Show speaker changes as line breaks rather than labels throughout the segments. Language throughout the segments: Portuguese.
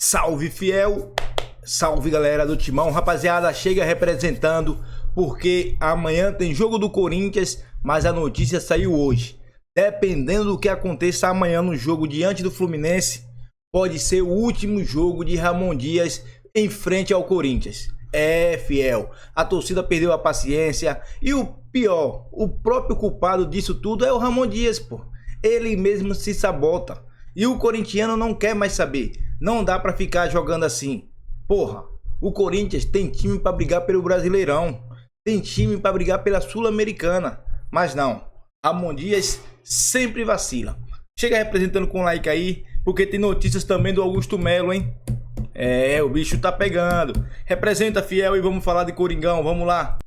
Salve, fiel! Salve, galera do Timão! Rapaziada, chega representando, porque amanhã tem jogo do Corinthians, mas a notícia saiu hoje. Dependendo do que aconteça amanhã no jogo diante do Fluminense, pode ser o último jogo de Ramon Dias em frente ao Corinthians. É, fiel, a torcida perdeu a paciência e o pior, o próprio culpado disso tudo é o Ramon Dias, pô. Ele mesmo se sabota e o corintiano não quer mais saber. Não dá pra ficar jogando assim. Porra, o Corinthians tem time pra brigar pelo Brasileirão, tem time pra brigar pela Sul-Americana, mas não, Ramon Dias sempre vacila. Chega representando com like aí, porque tem notícias também do Augusto Melo, hein? É, o bicho tá pegando. Representa, fiel, e vamos falar de Coringão, vamos lá.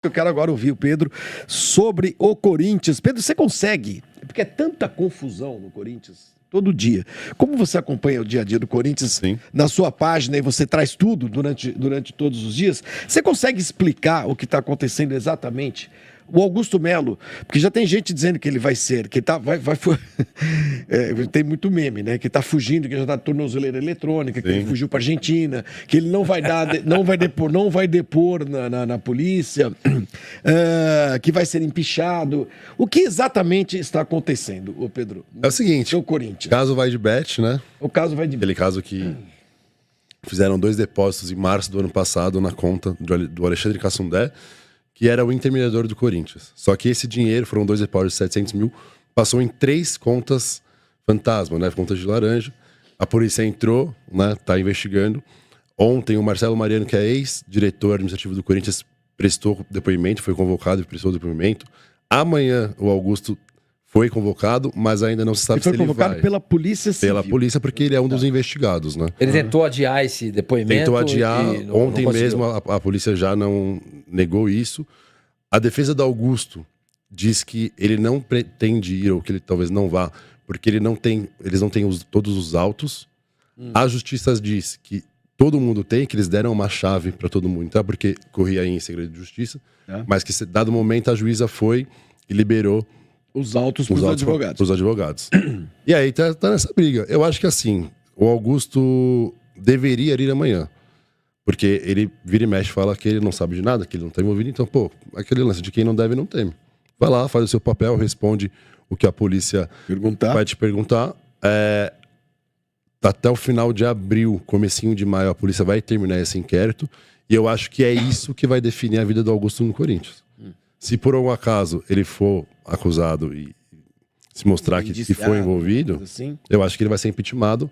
Eu quero agora ouvir o Pedro sobre o Corinthians. Pedro, você consegue? Porque é tanta confusão no Corinthians todo dia. Como você acompanha o dia a dia do Corinthians
Sim.
na sua página e você traz tudo durante todos os dias, você consegue explicar o que está acontecendo exatamente? O Augusto Melo, porque já tem gente dizendo que ele vai ser, que tá, tem muito meme, né? Que tá fugindo, que já tá tornozeleira eletrônica, que ele fugiu para Argentina, que ele não vai depor na polícia, que vai ser empichado. O que exatamente está acontecendo, ô Pedro?
É o seguinte,
o Corinthians.
O caso vai de bet, né?
O caso vai de bet.
Aquele caso que fizeram 2 depósitos em março do ano passado na conta do Alexandre Cassundé, que era o intermediador do Corinthians. Só que esse dinheiro, foram 2 depósitos de 700 mil, passou em 3 contas fantasma, né? Contas de laranja. A polícia entrou, né? Tá investigando. Ontem, o Marcelo Mariano, que é ex-diretor administrativo do Corinthians, prestou depoimento, foi convocado e prestou depoimento. Amanhã, o Augusto foi convocado, mas ainda não se sabe se ele vai.
Foi convocado pela Polícia Civil.
Pela polícia, porque ele é um dos investigados, né?
Ele tentou adiar esse depoimento?
Tentou adiar. Ontem
não
mesmo a polícia já não negou isso. A defesa do Augusto diz que ele não pretende ir, ou que ele talvez não vá, porque eles não têm todos os autos. A justiça diz que todo mundo tem, que eles deram uma chave para todo mundo, tá? Porque corria aí em segredo de justiça. Mas que, dado momento, a juíza foi e liberou
os autos para os
advogados. E aí tá nessa briga. Eu acho que assim, o Augusto deveria ir amanhã. Porque ele vira e mexe, fala que ele não sabe de nada, que ele não tá envolvido. Então, pô, aquele lance de quem não deve, não teme. Vai lá, faz o seu papel, responde o que a polícia vai te perguntar. Até o final de abril, comecinho de maio, a polícia vai terminar esse inquérito. E eu acho que é isso que vai definir a vida do Augusto no Corinthians. Se por algum acaso ele for acusado e se mostrar que foi envolvido,
assim,
eu acho que ele vai ser impeachmentado.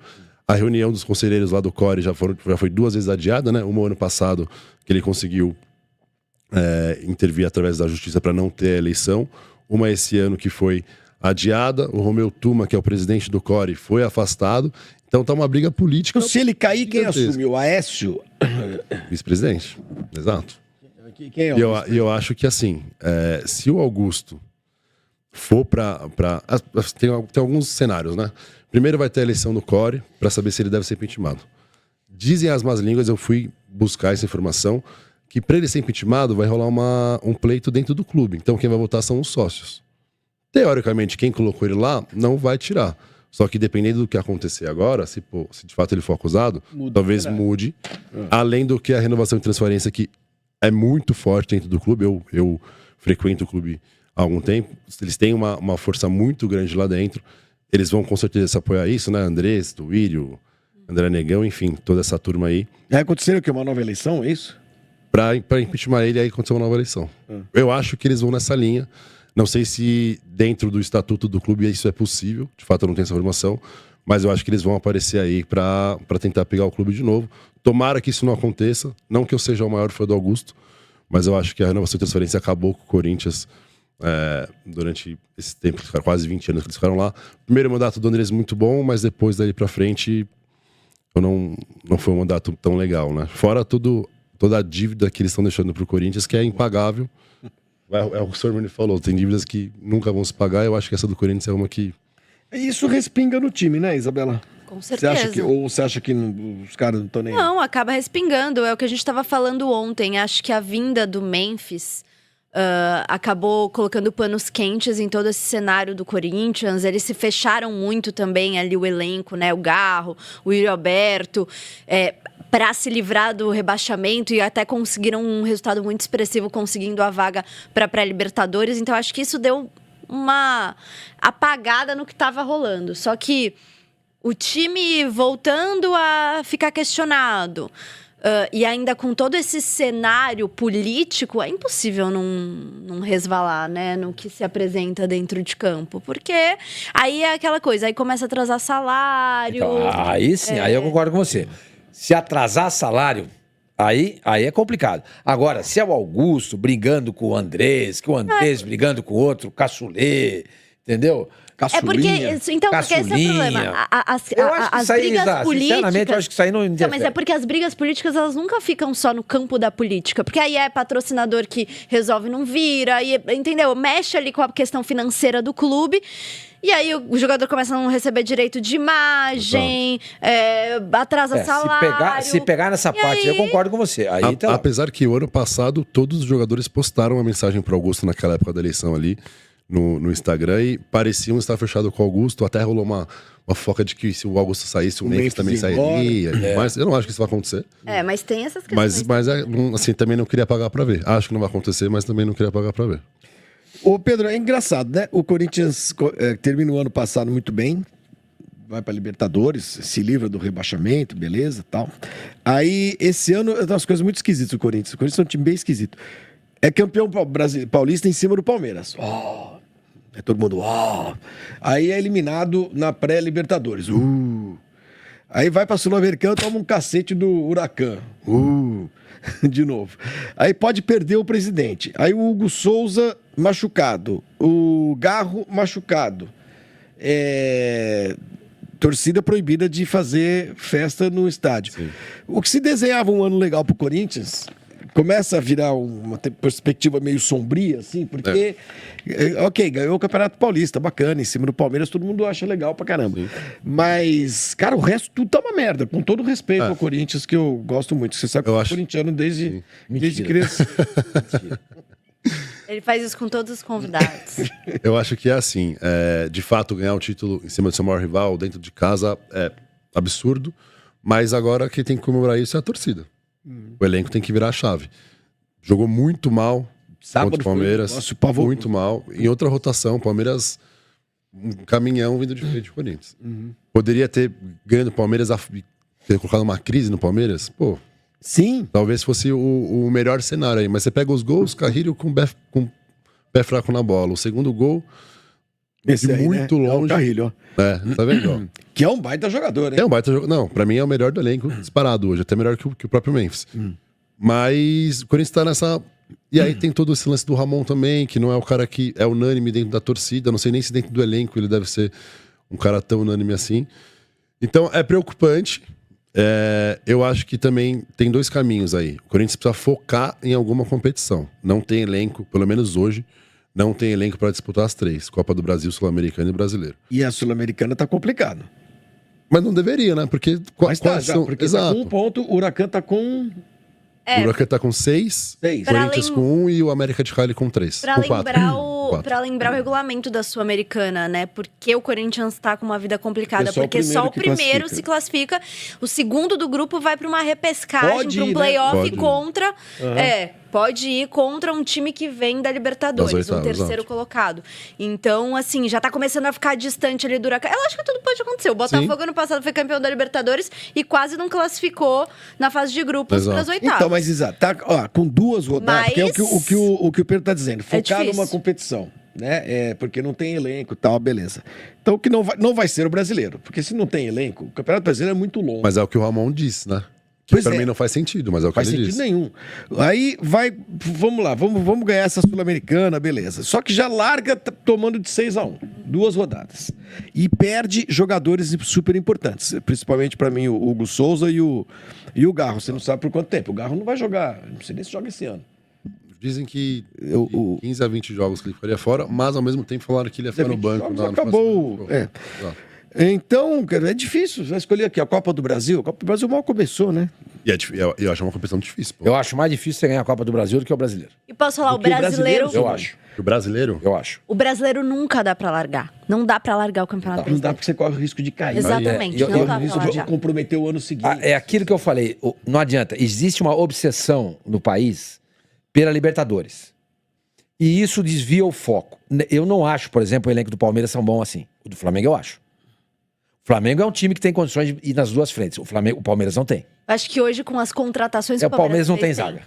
A reunião dos conselheiros lá do CORE já foi 2 vezes adiada, né? Uma ano passado, que ele conseguiu intervir através da justiça para não ter a eleição. Uma esse ano que foi adiada. O Romeu Tuma, que é o presidente do CORE, foi afastado. Então tá uma briga política.
Então, se ele cair, quem assume? O Aécio?
Vice-presidente, exato.
Quem é
E eu acho que assim, se o Augusto for tem alguns cenários, né? Primeiro vai ter a eleição do CORE para saber se ele deve ser impeachmentado. Dizem as más línguas, eu fui buscar essa informação, que para ele ser impeachmentado vai rolar um pleito dentro do clube. Então quem vai votar são os sócios. Teoricamente, quem colocou ele lá não vai tirar. Só que dependendo do que acontecer agora, se de fato ele for acusado, talvez mude. Além do que a renovação e transferência, que é muito forte dentro do clube. Eu frequento o clube há algum tempo. Eles têm uma força muito grande lá dentro. Eles vão com certeza se apoiar isso, né? Andrés, Tuírio, André Negão, enfim, toda essa turma aí.
Aconteceu o quê? Uma nova eleição, é isso?
Pra impeachment ele, aí aconteceu uma nova eleição. Eu acho que eles vão nessa linha. Não sei se dentro do estatuto do clube isso é possível. De fato, eu não tenho essa informação. Mas eu acho que eles vão aparecer aí pra tentar pegar o clube de novo. Tomara que isso não aconteça. Não que eu seja o maior fã do Augusto, mas eu acho que a renovação e transferência acabou com o Corinthians durante esse tempo, quase 20 anos que eles ficaram lá. Primeiro mandato do Andrés muito bom, mas depois daí pra frente não foi um mandato tão legal, né? Fora toda a dívida que eles estão deixando pro Corinthians, que é impagável. É o que o senhor me falou, tem dívidas que nunca vão se pagar. Eu acho que essa do Corinthians é uma que...
Isso respinga no time, né, Isabela?
Com certeza.
Você acha que os caras não estão nem...
Não, acaba respingando. É o que a gente estava falando ontem. Acho que a vinda do Memphis acabou colocando panos quentes em todo esse cenário do Corinthians. Eles se fecharam muito também ali, o elenco, né? O Garro, o Yuri Alberto, para se livrar do rebaixamento, e até conseguiram um resultado muito expressivo, conseguindo a vaga para pré-Libertadores. Então, acho que isso deu uma apagada no que estava rolando. Só que o time voltando a ficar questionado, e ainda com todo esse cenário político, é impossível não resvalar, né, no que se apresenta dentro de campo. Porque aí é aquela coisa, aí começa a atrasar salário.
Então, aí sim, aí eu concordo com você. Se atrasar salário, aí é complicado. Agora, se é o Augusto brigando com o Andrés, que o Andrés brigando com o outro, Caçulê, entendeu?
É porque, então, porque esse é o problema. As brigas políticas...
Sinceramente, eu acho que isso aí não interfere.
Não, mas é porque as brigas políticas, elas nunca ficam só no campo da política. Porque aí é patrocinador que resolve não vir, aí, entendeu? Mexe ali com a questão financeira do clube. E aí o jogador começa a não receber direito de imagem, atrasa salário.
Se pegar nessa parte, eu concordo com você. Aí,
apesar que o ano passado todos os jogadores postaram uma mensagem para Augusto naquela época da eleição ali no Instagram e pareciam estar fechados com o Augusto. Até rolou uma foca de que se o Augusto saísse, o Memphis também sairia. Mas eu não acho que isso vai acontecer.
Mas tem essas questões.
Mas assim, também não queria pagar para ver. Acho que não vai acontecer, mas também não queria pagar para ver.
Ô Pedro, é engraçado, né? O Corinthians termina o ano passado muito bem, vai para Libertadores, se livra do rebaixamento, beleza, tal. Aí, esse ano, tem umas coisas muito esquisitas do Corinthians. O Corinthians é um time bem esquisito. É campeão paulista em cima do Palmeiras. É todo mundo, Aí é eliminado na pré-Libertadores. Aí vai pra Sul-Americana, toma um cacete do Huracan. De novo. Aí pode perder o presidente. Aí o Hugo Souza machucado. O Garro machucado. Torcida proibida de fazer festa no estádio. Sim. O que se desenhava um ano legal pro Corinthians começa a virar uma perspectiva meio sombria, assim, porque, ok, ganhou o Campeonato Paulista, bacana, em cima do Palmeiras, todo mundo acha legal pra caramba. Sim. Mas, cara, o resto tudo tá uma merda, com todo respeito ao Corinthians, que eu gosto muito. Você sabe que eu sou corintiano desde criança. Mentira.
Ele faz isso com todos os convidados.
Eu acho que é assim, de fato, ganhar um título em cima do seu maior rival, dentro de casa, é absurdo, mas agora quem tem que comemorar isso é a torcida. O elenco tem que virar a chave. Jogou muito mal contra o Palmeiras. Muito mal. Em outra rotação, o Palmeiras, um caminhão vindo de frente do Corinthians. Poderia ter ganho do Palmeiras, ter colocado uma crise no Palmeiras? Pô.
Sim.
Talvez fosse o melhor cenário aí. Mas você pega os gols, Carrilho com pé fraco na bola. O segundo gol,
esse aí,
muito longe.
É o Carrilho, ó.
Tá vendo?
Que é um baita jogador, hein?
É um baita jogador. Não, pra mim é o melhor do elenco, disparado hoje. Até melhor que o próprio Memphis. Mas o Corinthians tá nessa... E aí tem todo esse lance do Ramon também, que não é o cara que é unânime dentro da torcida. Não sei nem se dentro do elenco ele deve ser um cara tão unânime assim. Então é preocupante. Eu acho que também tem dois caminhos aí. O Corinthians precisa focar em alguma competição. Não tem elenco, pelo menos hoje, não tem elenco para disputar as três: Copa do Brasil, Sul-Americana e Brasileiro.
E a Sul-Americana tá complicado.
Mas não deveria, né? Porque
mas tá, já, porque tá com um ponto, o Huracan tá com...
O Huracan tá com 6, Corinthians com 1 e o América de Cali com 3.
Pra lembrar o regulamento da Sul-Americana, né? Porque o Corinthians tá com uma vida complicada. Porque só o primeiro se classifica. O segundo do grupo vai pra uma repescagem, pra um playoff contra... Pode ir contra um time que vem da Libertadores, um terceiro colocado. Então, assim, já tá começando a ficar distante ali do Huracan. Eu acho que tudo pode acontecer. O Botafogo ano passado foi campeão da Libertadores e quase não classificou na fase de grupos para as oitavas.
Então, mas exato, tá com 2 rodadas, que é o que o Pedro tá dizendo, focar numa competição. Né? Porque não tem elenco e tal, beleza. Então, o que não vai ser o brasileiro. Porque se não tem elenco, o Campeonato Brasileiro é muito longo.
Mas é o que o Ramon disse, né? Que pra mim não faz sentido, mas é o que ele disse.
Faz sentido nenhum. Aí vamos lá, vamos ganhar essa Sul-Americana, beleza. Só que já larga tomando de 6-1, 2 rodadas. E perde jogadores super importantes. Principalmente pra mim o Hugo Souza e o Garro. Você não sabe por quanto tempo. O Garro não vai jogar, não sei nem se joga esse ano.
Dizem que 15 a 20 jogos que ele ficaria fora, mas ao mesmo tempo falaram que ele ia ficar no banco.
Acabou. Então, cara, é difícil. Vai escolher aqui a Copa do Brasil. A Copa do Brasil mal começou, né?
E eu acho uma competição difícil, pô.
Eu acho mais difícil você ganhar a Copa do Brasil do que o brasileiro.
E posso falar, o
Do que o
brasileiro.
brasileiro,
Eu acho.
O brasileiro?
Eu acho.
O brasileiro nunca dá pra largar. Não dá pra largar o campeonato
Não dá
brasileiro.
porque você corre o risco de cair.
Exatamente,
eu-
não
eu-
dá
O
pra
risco de
largar.
comprometer o ano seguinte.
É aquilo que eu falei. Não adianta. Existe uma obsessão no país pela Libertadores. E isso desvia o foco. Eu não acho, por exemplo, o elenco do Palmeiras tão bom assim. O do Flamengo eu acho. O Flamengo é um time que tem condições de ir nas duas frentes. O Palmeiras não tem.
Acho que hoje, com as contratações
O
que
Palmeiras não tem
fez,
zaga.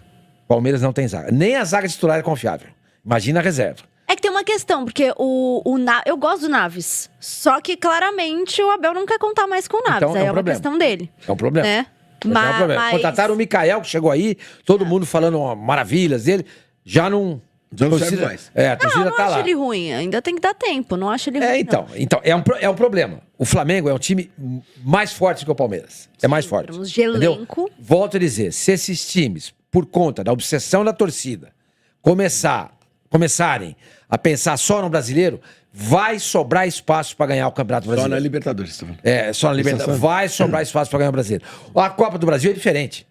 O Palmeiras não tem zaga. Nem a zaga titular é confiável. Imagina a reserva.
É que tem uma questão, porque eu gosto do Naves. Só que claramente o Abel não quer contar mais com o Naves.
Então, é
aí
um
é uma
problema.
questão dele.
É um problema.
Né?
É um problema. Contrataram o Mikael, que chegou aí, todo mundo falando maravilhas dele. Já não.
Já não serve mais.
A torcida
Não
tá
acho
lá.
ele ruim. Ainda tem que dar tempo. Não acho ele ruim.
Então é um problema. O Flamengo é um time mais forte que o Palmeiras. É mais forte.
em termos de
entendeu?
elenco.
Volto a dizer, se esses times, por conta da obsessão da torcida, começarem a pensar só no brasileiro, vai sobrar espaço para ganhar o Campeonato
Só na
Brasileiro.
Libertadores, você tá falando.
Só na Libertadores. Vai sobrar espaço para ganhar o brasileiro. A Copa do Brasil é diferente.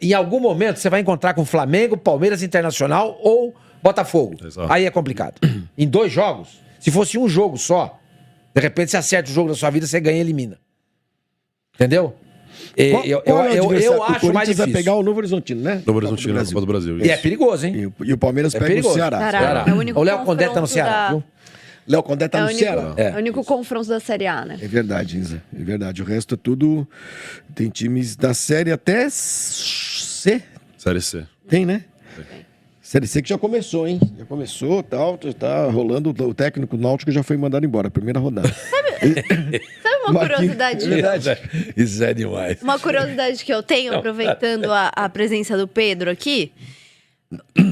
Em algum momento você vai encontrar com Flamengo, Palmeiras Internacional ou Botafogo.
Exato.
Aí é complicado. Em 2 jogos, se fosse um jogo só, de repente você acerta o jogo da sua vida, você ganha e elimina. Entendeu?
Qual é o adversário?
Eu
O
acho mais
Corinthians vai
difícil.
pegar o Novo Horizontino, né?
Novo Horizontino na Copa do Brasil.
E é perigoso, hein?
E o Palmeiras
É
pega
perigoso.
o Ceará.
Ceará. É o único
O Léo Condé tá no
confronto
Ceará,
da-
viu?
Léo Condé tá
É o
no
único,
Ceará.
é o único confronto da Série A, né?
É verdade, Isa. É verdade. O resto é tudo... Tem times da Série até C.
Série C.
Tem, né? Série C que já começou, hein? Já começou, tal, tá rolando. O técnico náutico já foi mandado embora, primeira rodada.
Sabe uma
Marquinhos,
curiosidade?
é verdade.
Isso é demais.
Uma curiosidade que eu tenho, aproveitando a presença do Pedro aqui.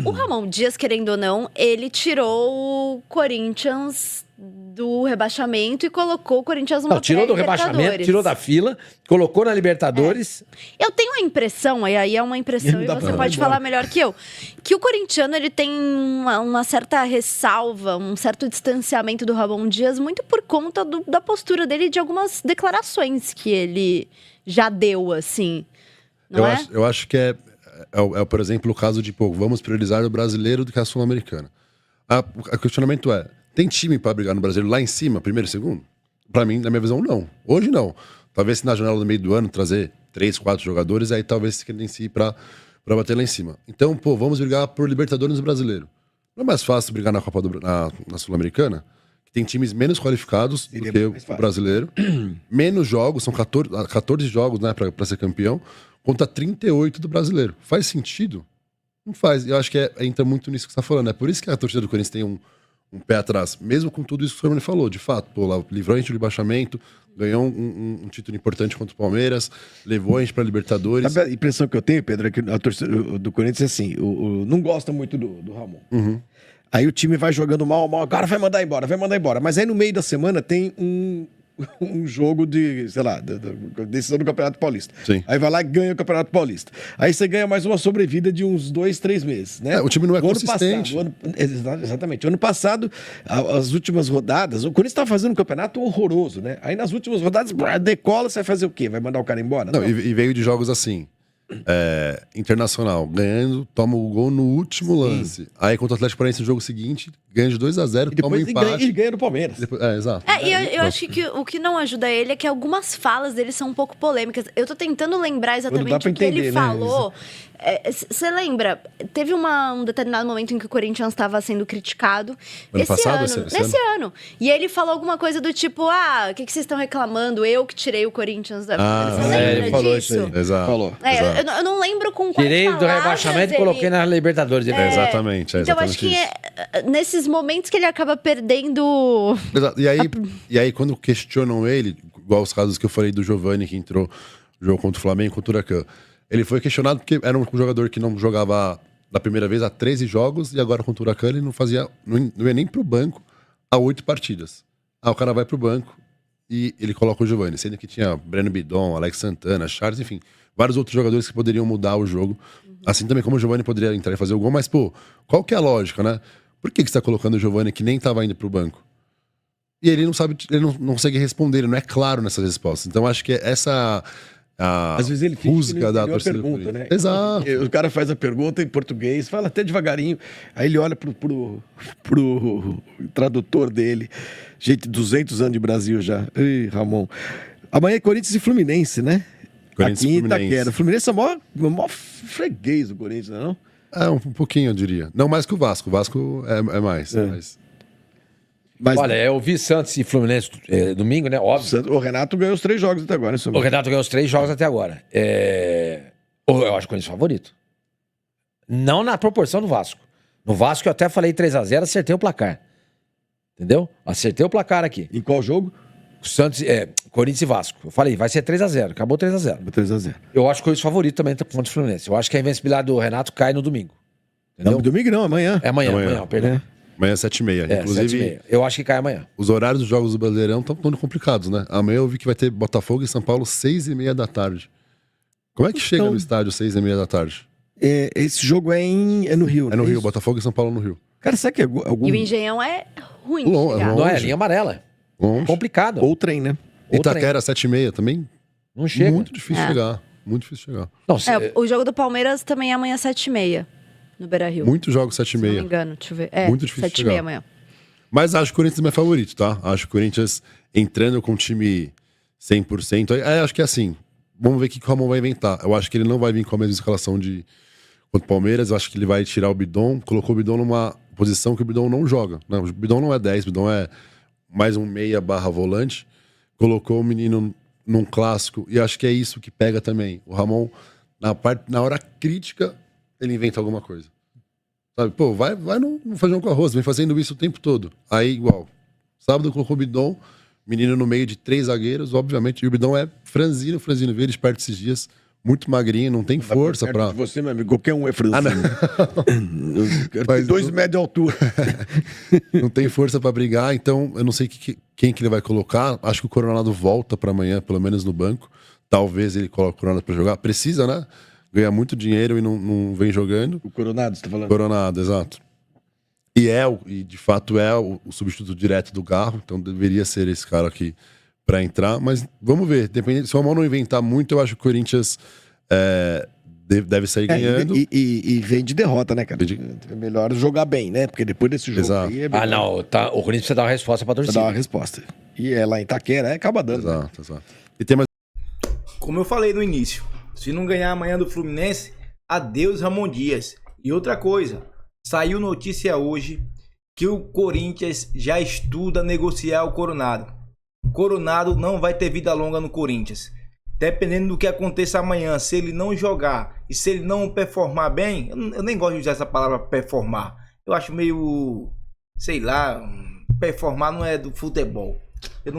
O Ramon Dias, querendo ou não, ele tirou o Corinthians do rebaixamento e colocou o Corinthians numa
Não, tirou do rebaixamento,
pré-Libertadores.
tirou da fila, colocou na Libertadores.
Eu tenho a impressão, e aí é uma impressão,
Não
e
dá
você
pra
pode
embora.
falar melhor que eu, que o corintiano ele tem uma certa ressalva, um certo distanciamento do Ramon Dias, muito por conta da postura dele e de algumas declarações que ele já deu, assim. Não é?
Eu acho que por exemplo, o caso de, vamos priorizar o brasileiro do que a sul-americana. O questionamento é, tem time para brigar no brasileiro lá em cima, primeiro e segundo? Para mim, na minha visão, não. Hoje, não. Talvez se na janela do meio do ano trazer 3, 4 jogadores, aí talvez se credencie para bater lá em cima. Então, vamos brigar por Libertadores no brasileiro. Não é mais fácil brigar na Copa na Sul-Americana? Que tem times menos qualificados do
Seria
que
mais
o
fácil.
brasileiro. Menos jogos, são 14 jogos, né, para ser campeão, contra 38 do brasileiro. Faz sentido? Não faz. Eu acho que entra muito nisso que você está falando. É por isso que a torcida do Corinthians tem um pé atrás. Mesmo com tudo isso que o Fernando falou. De fato, lá, livrou a gente do rebaixamento, ganhou um título importante contra o Palmeiras, levou a gente para Libertadores.
Sabe a impressão que eu tenho, Pedro, é que a torcida do Corinthians é assim, não gosta muito do Ramon. Aí o time vai jogando mal, agora vai mandar embora. Mas aí no meio da semana tem um jogo de, sei lá, decisão do Campeonato Paulista.
Sim.
Aí vai lá e ganha o Campeonato Paulista. Aí você ganha mais uma sobrevida de uns 2, 3 meses, né?
O time não é
O ano
consistente.
passado, exatamente. O ano passado, as últimas rodadas, o Corinthians estava fazendo um campeonato horroroso, né? Aí nas últimas rodadas, decola, você vai fazer o quê? Vai mandar o cara embora?
Não, e veio de jogos assim. Internacional, ganhando, toma o gol no último lance. Aí contra o Atlético Paranaense no jogo seguinte, ganha de 2-0,
E
toma um
depois ele
empate.
ganha no Palmeiras.
Exato.
E eu acho que o que não ajuda ele é que algumas falas dele são um pouco polêmicas. Eu tô tentando lembrar
Não dá
exatamente
pra
o que ele
entender, né,
falou. Você lembra? Teve um determinado momento em que o Corinthians estava sendo criticado.
Ano
Esse
passado,
ano,
esse
nesse ano. E ele falou alguma coisa do tipo, o que vocês estão reclamando? Eu que tirei o Corinthians da... Você lembra
ele falou
disso?
isso aí.
Exato.
Falou.
Exato.
Eu não lembro com quais
Tirei do
palavras
rebaixamento e
ele-
coloquei na Libertadores.
Exatamente.
Então, acho
exatamente
que
isso.
nesses momentos que ele acaba perdendo...
Exato. E aí, quando questionam ele, igual os casos que eu falei do Giovani, que entrou no jogo contra o Flamengo, contra o Huracan, ele foi questionado porque era um jogador que não jogava da primeira vez há 13 jogos e agora contra o Huracan ele não ia nem pro banco há 8 partidas. O cara vai pro banco e ele coloca o Giovani, sendo que tinha Breno Bidon, Alex Santana, Charles, enfim, vários outros jogadores que poderiam mudar o jogo. Assim também como o Giovani poderia entrar e fazer o gol, mas, qual que é a lógica, né? Por que você tá colocando o Giovani que nem tava indo pro banco? E ele não sabe, ele não consegue responder, ele não é claro nessas respostas. Então acho que essa a
Às vezes ele finge que
rusga
não
da
entendeu a
torcida do
pergunta, né?
Corinthians. Exato.
O cara faz a pergunta em português, fala até devagarinho, aí ele olha pro tradutor dele. Gente, 200 anos de Brasil já. Ei, Ramon. Amanhã é Corinthians e Fluminense, né?
Corinthians
Aqui
e
em
Fluminense.
Itaquera. O Fluminense é o maior freguês do Corinthians, não é não?
É, um pouquinho, eu diria. Não mais que o Vasco. O Vasco é mais.
É. Mas
Olha, eu vi Santos e Fluminense domingo, né? Óbvio.
o Renato ganhou os 3 jogos até agora, né,
O Renato ganhou os 3 jogos até agora. Eu acho o Corinthians favorito. Não na proporção do Vasco. No Vasco eu até falei 3-0, acertei o placar. Entendeu? Acertei o placar aqui.
Em qual jogo?
Santos, Corinthians e Vasco. Eu falei, vai ser 3-0. Acabou 3-0.
3-0.
Eu acho que o Corinthians favorito também contra o Fluminense. Eu acho que a invencibilidade do Renato cai no domingo. Entendeu?
Não, domingo não, amanhã.
É amanhã, perdão.
Amanhã é 7h30. Inclusive,
7h30. Eu acho que cai amanhã.
os horários dos jogos do Brasileirão estão todos complicados, né? Amanhã eu vi que vai ter Botafogo e São Paulo 6h30 da tarde. Como é que chega no estádio 6h30 da tarde?
Esse jogo é no Rio.
É no
né?
Rio,
Isso?
Botafogo e São Paulo no Rio.
Cara, será que é algum...
E o Engenhão é ruim de
Longe,
chegar.
longe.
Não é linha amarela.
Longe.
Complicado.
Ou trem, né?
Itaquera 7h30 também.
Não chega.
Muito difícil
É.
chegar. Muito difícil chegar.
Não,
O jogo do Palmeiras também é amanhã 7h30, no Beira-Rio.
Muitos jogos
Se não me
7h30.
engano, deixa eu ver.
Muito difícil
7h30
chegar.
amanhã.
Mas acho que o Corinthians é meu favorito, tá? Acho que o Corinthians entrando com o time 100%. Acho que é assim. Vamos ver o que o Ramon vai inventar. Eu acho que ele não vai vir com a mesma escalação de contra o Palmeiras. Eu acho que ele vai tirar o Bidon. Colocou o Bidon numa posição que o Bidon não joga. Não, o Bidon não é 10, o Bidon é mais um meia/volante. Colocou o menino num clássico. E acho que é isso que pega também. O Ramon, na hora crítica, ele inventa alguma coisa. Sabe? Pô, vai no feijão com arroz, vem fazendo isso o tempo todo. Aí, igual. Sábado colocou o Bidon, menino no meio de 3 zagueiros, obviamente. E o Bidon é franzino, vi ele esperto esses dias. Muito magrinho, não tem força
Perto
pra.
de você, meu amigo, qualquer um é franzino.
Mas
2
não-
metros de altura.
Não tem força pra brigar, então eu não sei quem que ele vai colocar. Acho que o Coronado volta pra amanhã, pelo menos no banco. Talvez ele coloque o Coronado pra jogar. Precisa, né? Ganha muito dinheiro e não vem jogando.
O Coronado, você tá falando?
Coronado, exato. E de fato é o substituto direto do Garro, então deveria ser esse cara aqui pra entrar. Mas vamos ver. Dependendo, se o Ramon não inventar muito, eu acho que o Corinthians deve sair ganhando.
E vem de derrota, né, cara?
Vem
É melhor jogar bem, né? Porque depois desse jogo
Exato.
aí é
Ah,
melhor
não. O Corinthians precisa dar uma resposta pra
pra
torcida.
dar uma resposta. E é lá em Itaquera, acaba dando. né?
Exato. E tem mais.
Como eu falei no início, se não ganhar amanhã do Fluminense, adeus Ramon Dias. E outra coisa, saiu notícia hoje que o Corinthians já estuda negociar o Coronado. Coronado não vai ter vida longa no Corinthians. Dependendo do que aconteça amanhã, se ele não jogar e se ele não performar bem, eu nem gosto de usar essa palavra performar. Eu acho meio, sei lá, performar não é do futebol. Eu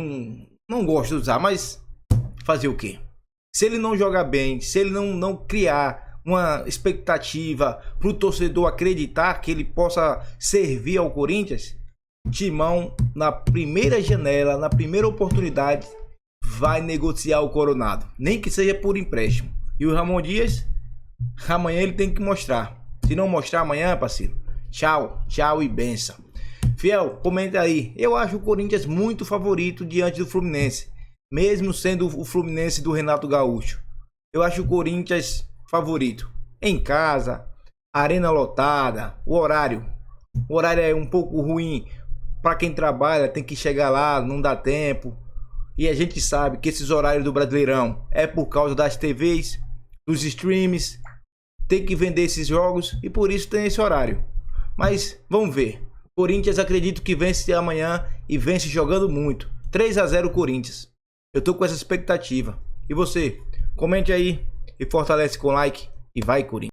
não gosto de usar, mas fazer o quê? Se ele não jogar bem, se ele não criar uma expectativa para o torcedor acreditar que ele possa servir ao Corinthians, Timão, na primeira janela, na primeira oportunidade, vai negociar o Coronado, nem que seja por empréstimo. E o Ramon Dias, amanhã ele tem que mostrar. Se não mostrar amanhã, parceiro, tchau e benção. Fiel, comenta aí. Eu acho o Corinthians muito favorito diante do Fluminense, mesmo sendo o Fluminense do Renato Gaúcho. Eu acho o Corinthians favorito. Em casa, arena lotada, o horário é um pouco ruim para quem trabalha, tem que chegar lá, não dá tempo. E a gente sabe que esses horários do Brasileirão é por causa das TVs, dos streams, tem que vender esses jogos e por isso tem esse horário. Mas vamos ver. Corinthians acredito que vence amanhã e vence jogando muito. 3-0 Corinthians. Eu tô com essa expectativa. E você? Comente aí e fortalece com like e vai Corinthians.